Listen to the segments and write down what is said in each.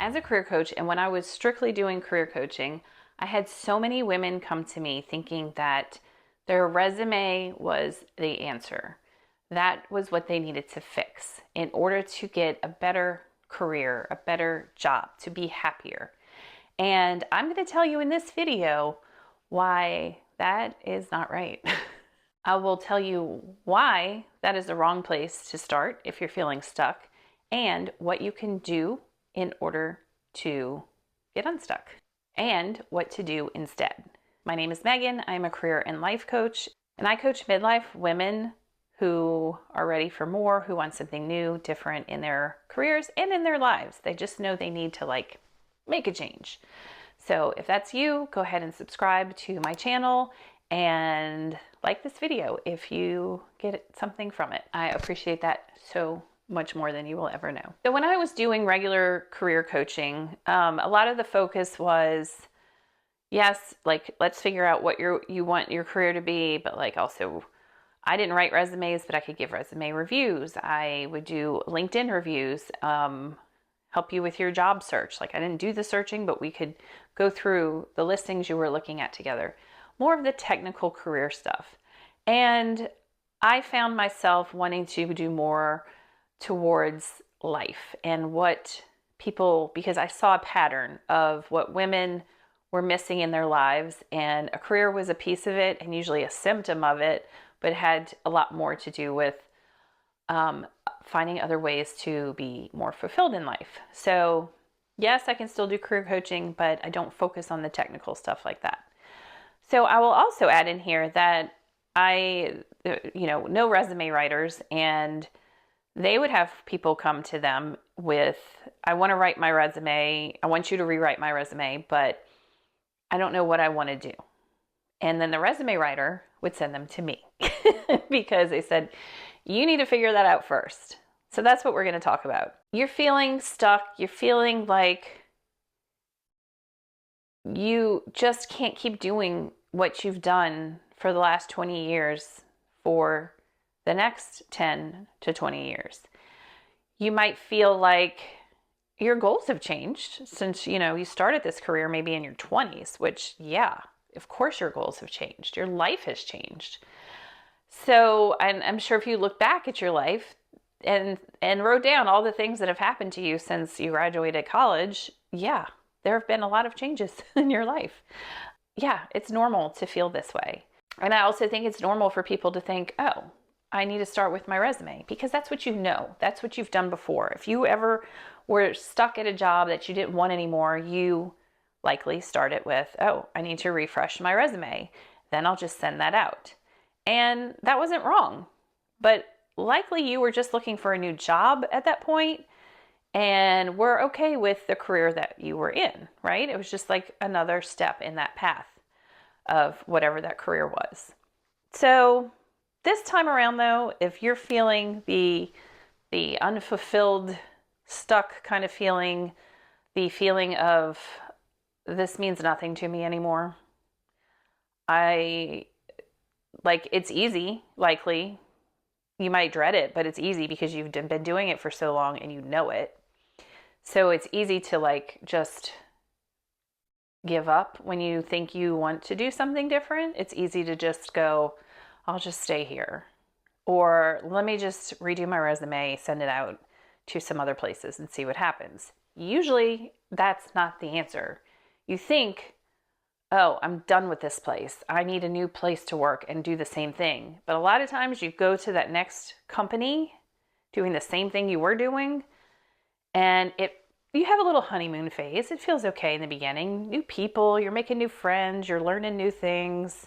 As a career coach, and when I was strictly doing career coaching, I had so many women come to me thinking that their resume was the answer. That was what they needed to fix in order to get a better career, a better job, to be happier. And I'm going to tell you in this video why that is not right. I will tell you why that is the wrong place to start if you're feeling stuck, and what you can do in order to get unstuck, and what to do instead. My name is Megan. I'm a career and life coach, and I coach midlife women who are ready for more, who want something new, different in their careers and in their lives. They just know they need to make a change. So if that's you, go ahead and subscribe to my channel and like this video if you get something from it. I appreciate that so much more than you will ever know. So when I was doing regular career coaching, a lot of the focus was, yes, let's figure out what you want your career to be, but also I didn't write resumes, but I could give resume reviews. I would do LinkedIn reviews, help you with your job search. I didn't do the searching, but we could go through the listings you were looking at together. More of the technical career stuff. And I found myself wanting to do more towards life and what people, because I saw a pattern of what women were missing in their lives, and a career was a piece of it and usually a symptom of it, but it had a lot more to do with finding other ways to be more fulfilled in life. So yes, I can still do career coaching, but I don't focus on the technical stuff like that. So I will also add in here that I know resume writers, and they would have people come to them with, I want to write my resume. I want you to rewrite my resume, but I don't know what I want to do. And then the resume writer would send them to me because they said, you need to figure that out first. So that's what we're going to talk about. You're feeling stuck. You're feeling like you just can't keep doing what you've done for the last 20 years for the next 10 to 20 years. You might feel like your goals have changed since, you started this career maybe in your 20s, which, yeah, of course your goals have changed. Your life has changed. So I'm sure if you look back at your life and wrote down all the things that have happened to you since you graduated college, yeah, there have been a lot of changes in your life. Yeah, it's normal to feel this way. And I also think it's normal for people to think, oh, I need to start with my resume, because that's what you know. That's what you've done before. If you ever were stuck at a job that you didn't want anymore, you likely started with, oh, I need to refresh my resume. Then I'll just send that out. And that wasn't wrong. But likely you were just looking for a new job at that point and were okay with the career that you were in, right? It was just like another step in that path of whatever that career was. So this time around, though, if you're feeling the unfulfilled, stuck kind of feeling, the feeling of this means nothing to me anymore, it's easy, likely. You might dread it, but it's easy because you've been doing it for so long and you know it. So it's easy to just give up when you think you want to do something different. It's easy to just go, I'll just stay here. Or let me just redo my resume, send it out to some other places and see what happens. Usually that's not the answer. You think, oh, I'm done with this place. I need a new place to work and do the same thing. But a lot of times you go to that next company doing the same thing you were doing, and you have a little honeymoon phase. It feels okay in the beginning. New people, you're making new friends, you're learning new things.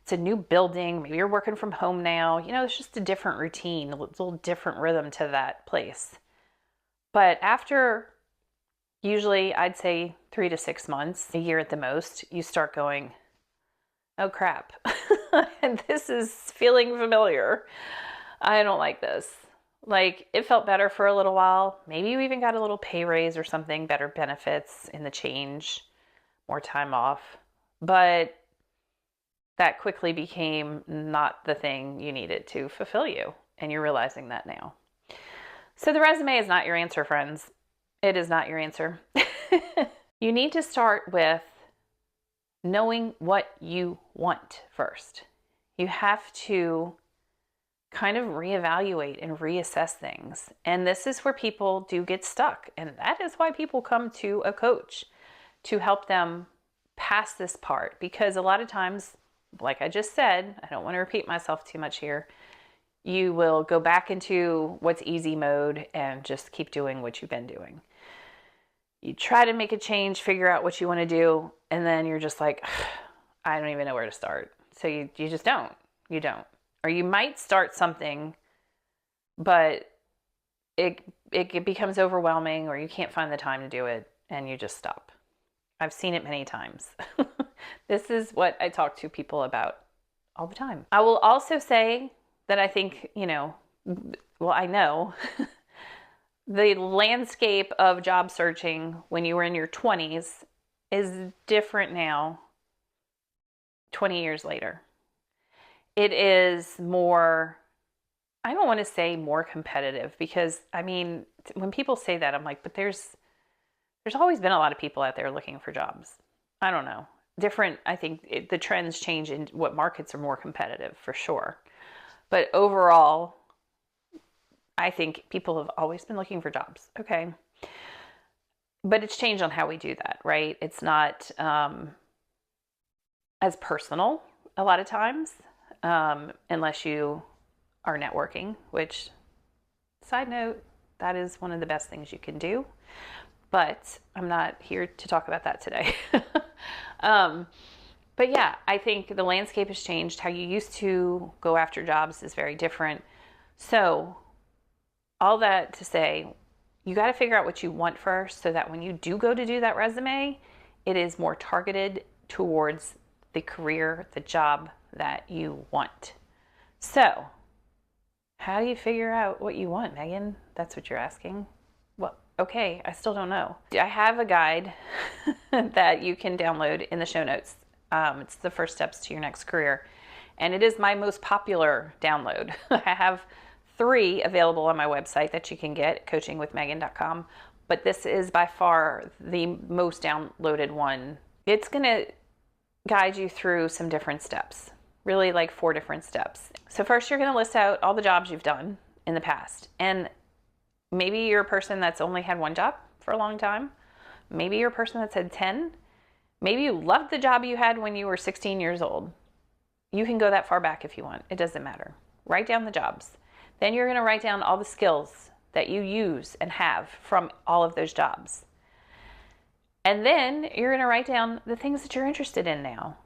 It's a new building. Maybe you're working from home now. It's just a different routine, a little different rhythm to that place. But after, usually I'd say 3 to 6 months, a year at the most, you start going, oh crap, and this is feeling familiar. I don't like this. It felt better for a little while. Maybe you even got a little pay raise or something, better benefits in the change, more time off. But that quickly became not the thing you needed to fulfill you. And you're realizing that now. So the resume is not your answer, friends. It is not your answer. You need to start with knowing what you want first. You have to kind of reevaluate and reassess things. And this is where people do get stuck. And that is why people come to a coach, to help them pass this part. Because a lot of times, like I just said, I don't want to repeat myself too much here, you will go back into what's easy mode and just keep doing what you've been doing. You try to make a change, figure out what you want to do, and then you're just like, I don't even know where to start. So you just don't. You don't. Or you might start something, but it becomes overwhelming, or you can't find the time to do it, and you just stop. I've seen it many times. This is what I talk to people about all the time. I will also say that I think, I know the landscape of job searching when you were in your 20s is different now, 20 years later. It is more, I don't want to say more competitive, because when people say that, I'm like, but there's always been a lot of people out there looking for jobs. I don't know. I think the trends change in what markets are more competitive, for sure. But overall, I think people have always been looking for jobs. Okay. But it's changed on how we do that, right? It's not as personal a lot of times, unless you are networking, which, side note, that is one of the best things you can do. But I'm not here to talk about that today. But yeah, I think the landscape has changed. How you used to go after jobs is very different. So all that to say, you got to figure out what you want first, so that when you do go to do that resume, it is more targeted towards the career, the job that you want. So how do you figure out what you want, Megan? That's what you're asking. Well, okay, I still don't know. I have a guide that you can download in the show notes. It's the first steps to your next career. And it is my most popular download. I have 3 available on my website that you can get, coachingwithmegan.com. But this is by far the most downloaded one. It's going to guide you through some different steps, really like 4 different steps. So first, you're going to list out all the jobs you've done in the past. And maybe you're a person that's only had 1 job for a long time. Maybe you're a person that's had 10. Maybe you loved the job you had when you were 16 years old. You can go that far back if you want. It doesn't matter. Write down the jobs. Then you're going to write down all the skills that you use and have from all of those jobs. And then you're going to write down the things that you're interested in now,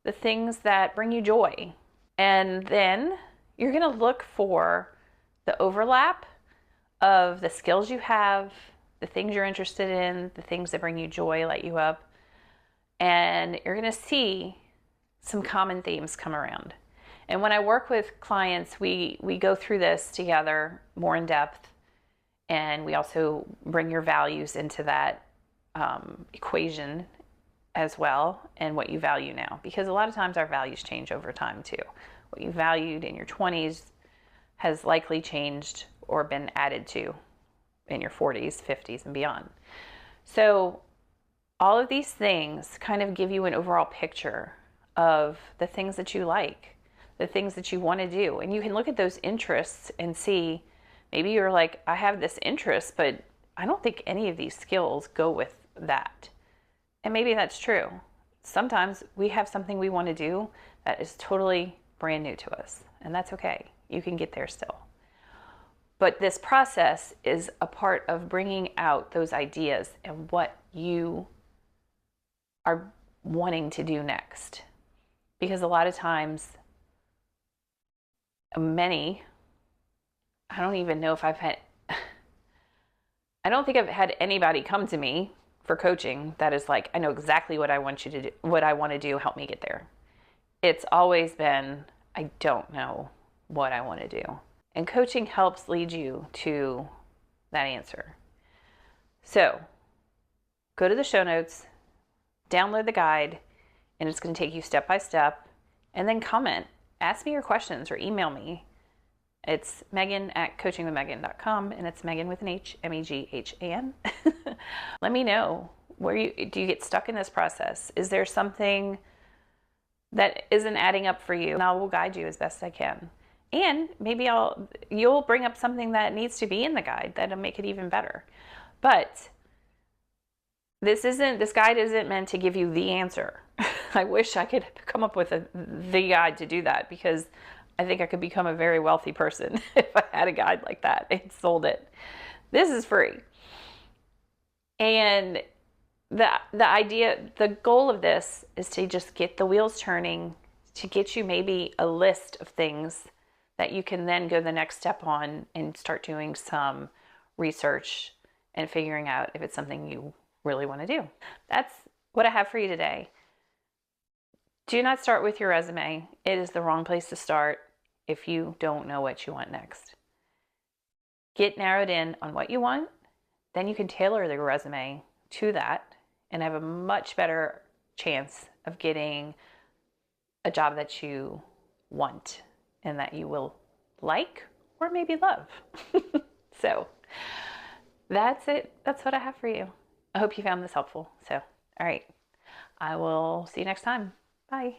the things that bring you joy. And then you're going to look for the overlap of the skills you have, the things you're interested in, the things that bring you joy, light you up. And you're going to see some common themes come around. And when I work with clients, we go through this together more in depth. And we also bring your values into that equation as well, and what you value now. Because a lot of times our values change over time too. What you valued in your 20s has likely changed or been added to in your 40s, 50s, and beyond. So all of these things kind of give you an overall picture of the things that you like, the things that you want to do. And you can look at those interests and see, maybe you're like, I have this interest, but I don't think any of these skills go with that. And maybe that's true. Sometimes we have something we want to do that is totally brand new to us, and that's okay. You can get there still. But this process is a part of bringing out those ideas and what you are wanting to do next. Because a lot of times, I don't think I've had anybody come to me for coaching that is like, I know exactly what I want you to do, what I want to do, help me get there. It's always been, I don't know what I want to do. And coaching helps lead you to that answer. So go to the show notes, download the guide, and it's going to take you step by step, and then comment, ask me your questions or email me, It's Meghan at coachingwithmegan.com, and it's Meghan with an H, Meghan. Let me know, do you get stuck in this process? Is there something that isn't adding up for you? And I will guide you as best I can. And maybe you'll bring up something that needs to be in the guide that'll make it even better. But this guide isn't meant to give you the answer. I wish I could come up with the guide to do that, because I think I could become a very wealthy person if I had a guide like that and sold it. This is free. And the goal of this is to just get the wheels turning, to get you maybe a list of things that you can then go the next step on and start doing some research and figuring out if it's something you really want to do. That's what I have for you today. Do not start with your resume. It is the wrong place to start if you don't know what you want next. Get narrowed in on what you want, then you can tailor the resume to that and have a much better chance of getting a job that you want and that you will like or maybe love. So that's it. That's what I have for you. I hope you found this helpful. So, all right. I will see you next time. Bye.